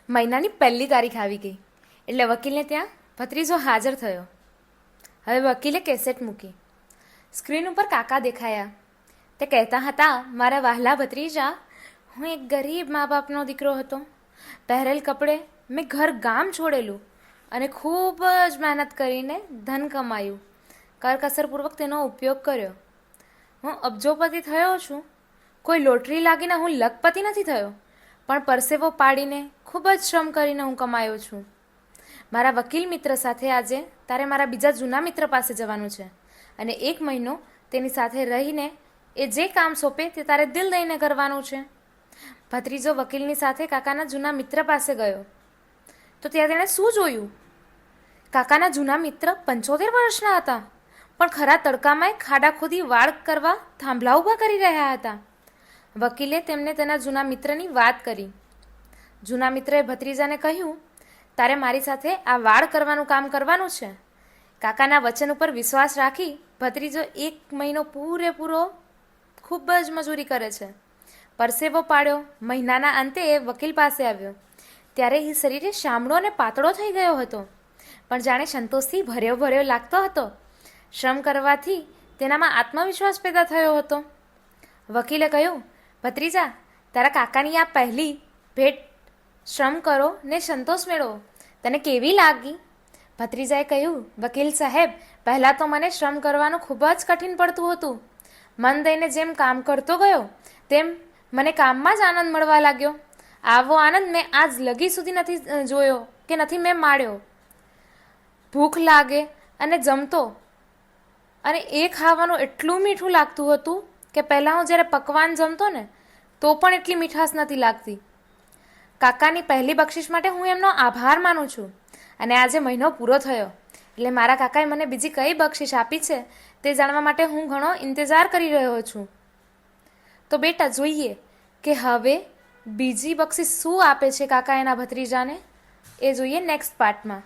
મહિનાની પહેલી તારીખ આવી ગઈ એટલે વકીલને ત્યાં ભત્રીજો હાજર થયો. હવે વકીલે કેસેટ મૂકી. સ્ક્રીન ઉપર કાકા દેખાયા. તે કહેતા હતા, મારા વહાલા ભત્રીજા, હું એક ગરીબ મા બાપનો દીકરો હતો. પહેરેલ કપડે મેં ઘર ગામ છોડેલું અને ખૂબ જ મહેનત કરીને ધન કમાયું. કરકસરપૂર્વક તેનો ઉપયોગ કર્યો. હું અબજોપતિ થયો છું. કોઈ લોટરી લાગીને હું લખપતિ નથી થયો, પણ પરસેવો પાડીને ખૂબ જ શ્રમ કરીને હું કમાયો છું. મારા વકીલ મિત્ર સાથે આજે તારે મારા બીજા જૂના મિત્ર પાસે જવાનું છે અને 1 મહિનો તેની સાથે રહીને એ જે કામ સોંપે તે તારે દિલ દઈને કરવાનું છે. ભત્રીજો વકીલની સાથે કાકાના જૂના મિત્ર પાસે ગયો તો ત્યાં તેણે શું જોયું? કાકાના જૂના મિત્ર 75 વર્ષના હતા, પણ ખરા તડકામાં ખાડા ખોદી વાળ કરવા થાંભલા ઊભા કરી રહ્યા હતા. વકીલે તેમને તેના જૂના મિત્રની વાત કરી. જૂના મિત્રએ ભત્રીજાને કહ્યું, તારે મારી સાથે આ વાળ કરવાનું કામ કરવાનું છે. કાકાના વચન ઉપર વિશ્વાસ રાખી ભત્રીજો 1 મહિનો પૂરેપૂરો ખૂબ જ મજૂરી કરે છે. પરસેવો પાડ્યો. મહિનાના અંતે એ વકીલ પાસે આવ્યો ત્યારે એ શરીરે શામળો અને પાતળો થઈ ગયો હતો, પણ જાણે સંતોષથી ભર્યો ભર્યો લાગતો હતો. શ્રમ કરવાથી તેનામાં આત્મવિશ્વાસ પેદા થયો હતો. વકીલે કહ્યું, ભત્રીજા, તારા કાકાની આ પહેલી ભેટ. શ્રમ કરો ને સંતોષ મેળવો. તને કેવી લાગી? ભત્રીજાએ કહ્યું, વકીલ સાહેબ, પહેલાં તો મને શ્રમ કરવાનું ખૂબ જ કઠિન પડતું હતું. મન દઈને જેમ કામ કરતો ગયો તેમ મને કામમાં જ આનંદ મળવા લાગ્યો. આવો આનંદ મેં આજ લગી સુધી નથી જોયો કે નથી મેં માણ્યો. ભૂખ લાગે અને જમતો અને એ ખાવાનું એટલું મીઠું લાગતું હતું કે પહેલાં હું જ્યારે પકવાન જમતો ને તો પણ એટલી મીઠાશ નથી લાગતી. કાકાની પહેલી બક્ષિસ માટે હું એમનો આભાર માનું છું અને આજે મહિનો પૂરો થયો એટલે મારા કાકાએ મને બીજી કઈ બક્ષિસ આપી છે તે જાણવા માટે હું ઘણો ઇંતજાર કરી રહ્યો છું. તો બેટા, જોઈએ કે હવે બીજી બક્ષિસ શું આપે છે કાકા એના ભત્રીજાને, એ જોઈએ નેક્સ્ટ પાર્ટમાં.